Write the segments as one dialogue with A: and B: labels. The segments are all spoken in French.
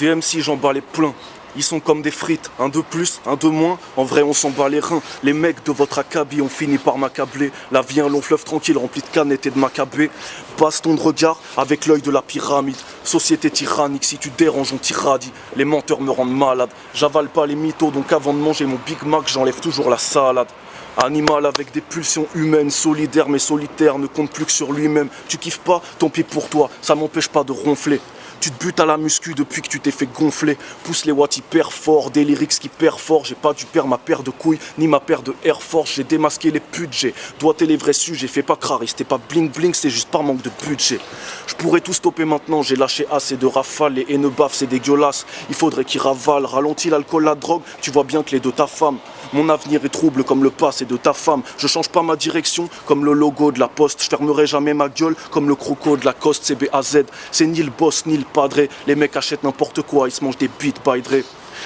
A: Des MC, j'en bats les pleins. Ils sont comme des frites, un de plus, un de moins. En vrai, on s'en bat les reins. Les mecs de votre acabit ont fini par m'accabler. La vie, un long fleuve tranquille rempli de canettes et de macabées. Baston de regard avec l'œil de la pyramide. Société tyrannique, si tu déranges, on t'irradie. Les menteurs me rendent malade. J'avale pas les mythos, donc avant de manger mon Big Mac, j'enlève toujours la salade. Animal avec des pulsions humaines, solidaire mais solitaire, ne compte plus que sur lui-même. Tu kiffes pas, tant pis pour toi, ça m'empêche pas de ronfler. Tu te butes à la muscu depuis que tu t'es fait gonfler. Pousse les watts hyper fort, des lyrics qui perd fort. J'ai pas dû perdre ma paire de couilles, ni ma paire de Air Force. J'ai démasqué les putes, j'ai doigté les vrais sujets. Fais pas crari, c'était pas bling bling, c'est juste par manque de budget. Je pourrais tout stopper maintenant, j'ai lâché assez de rafales. Les haineux baffes, c'est dégueulasse, il faudrait qu'ils ravalent. Ralentis l'alcool, la drogue, tu vois bien que les de ta femme. Mon avenir est trouble comme le passé de ta femme. Je change pas ma direction comme le logo de la poste. Je fermerai jamais ma gueule comme le croco de la Coste. C'est BAZ, c'est ni le boss ni le padré. Les mecs achètent n'importe quoi, ils se mangent des beats by Dre.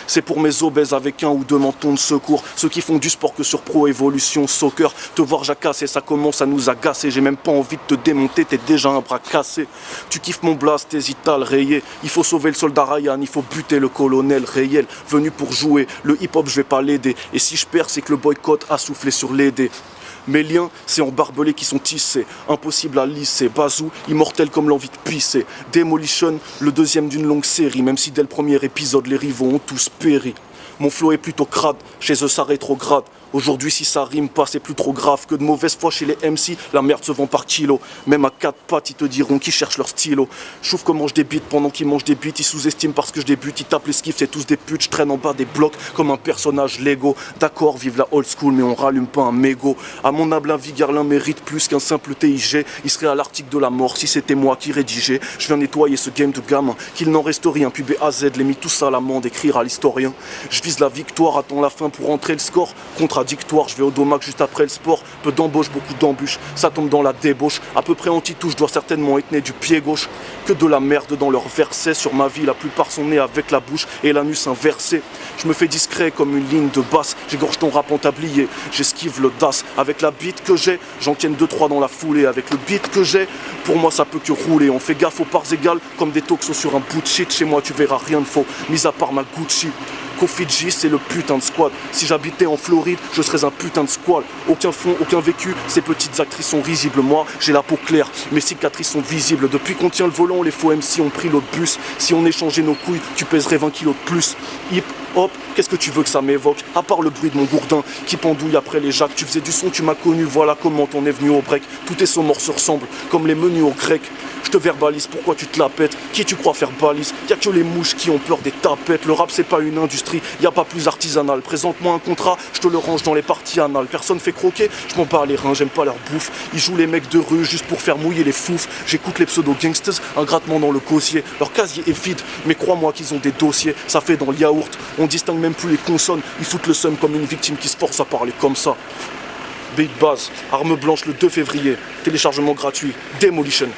A: C'est pour mes obèses avec un ou deux mentons de secours. Ceux qui font du sport que sur Pro Evolution Soccer. Te voir jacasser, ça commence à nous agacer. J'ai même pas envie de te démonter, t'es déjà un bras cassé. Tu kiffes mon blast, t'hésites à le rayer. Il faut sauver le soldat Ryan, il faut buter le colonel réel. Venu pour jouer, le hip-hop je vais pas l'aider. Et si je perds, c'est que le boycott a soufflé sur les dés. Mes liens, c'est en barbelés qui sont tissés. Impossible à lisser. Bazou, immortel comme l'envie de pisser. Demolition, le deuxième d'une longue série. Même si dès le premier épisode, les rivaux ont tous péri. Mon flow est plutôt crade, chez eux ça rétrograde. Aujourd'hui si ça rime pas c'est plus trop grave que de mauvaise foi chez les MC. La merde se vend par kilo. Même à 4 pattes ils te diront qu'ils cherchent leur stylo. Je trouve comment je débite pendant qu'ils mangent des bites. Ils sous-estiment parce que je débute. Ils tapent les skiffs, c'est tous des putes. Je traîne en bas des blocs comme un personnage Lego. D'accord, vive la old school mais on rallume pas un mégot. À mon humble avis, Garlin mérite plus qu'un simple TIG. Il serait à l'article de la mort si c'était moi qui rédigeais. Je viens nettoyer ce game de gamin. Qu'il n'en reste rien. Puis BAZ les mis tous à l'amende. Écrire à l'historien. Je vise la victoire, attends la fin pour entrer le score. Contradictoire, je vais au domac juste après le sport. Peu d'embauche, beaucoup d'embûches, ça tombe dans la débauche. À peu près anti-touche, doit certainement être né du pied gauche. Que de la merde dans leurs versets. Sur ma vie, la plupart sont nés avec la bouche et l'anus inversé. Je me fais discret comme une ligne de basse. J'égorge ton rap en tablier, j'esquive le DAS. Avec la beat que j'ai, j'en tienne 2-3 dans la foulée. Avec le beat que j'ai, pour moi ça peut que rouler. On fait gaffe aux parts égales comme des toxos sur un bout de shit. Chez moi tu verras rien de faux, mis à part ma Gucci. Qu'au Fidji, c'est le putain de squad. Si j'habitais en Floride, je serais un putain de squal. Aucun fond, aucun vécu, ces petites actrices sont risibles. Moi, j'ai la peau claire, mes cicatrices sont visibles. Depuis qu'on tient le volant, les faux MC ont pris l'autre bus. Si on échangeait nos couilles, tu pèserais 20 kilos de plus. Hip hop, qu'est-ce que tu veux que ça m'évoque? À part le bruit de mon gourdin qui pendouille après les jacques. Tu faisais du son, tu m'as connu, voilà comment on est venu au break. Tous tes sons morts se ressemblent, comme les menus au grec. Je te verbalise, pourquoi tu te la pètes? Qui tu crois faire balise? Y'a que les mouches qui ont peur des tapettes. Le rap c'est pas une industrie, y a pas plus artisanal. Présente-moi un contrat, je te le range dans les parties anales. Personne fait croquer, je m'en bats les reins, j'aime pas leur bouffe. Ils jouent les mecs de rue juste pour faire mouiller les foufs. J'écoute les pseudo-gangsters, un grattement dans le cosier. Leur casier est vide, mais crois-moi qu'ils ont des dossiers. Ça fait dans le yaourt, on distingue même plus les consonnes. Ils foutent le seum comme une victime qui se force à parler comme ça. Beat Baz, arme blanche le 2 février. Téléchargement gratuit, Demolition.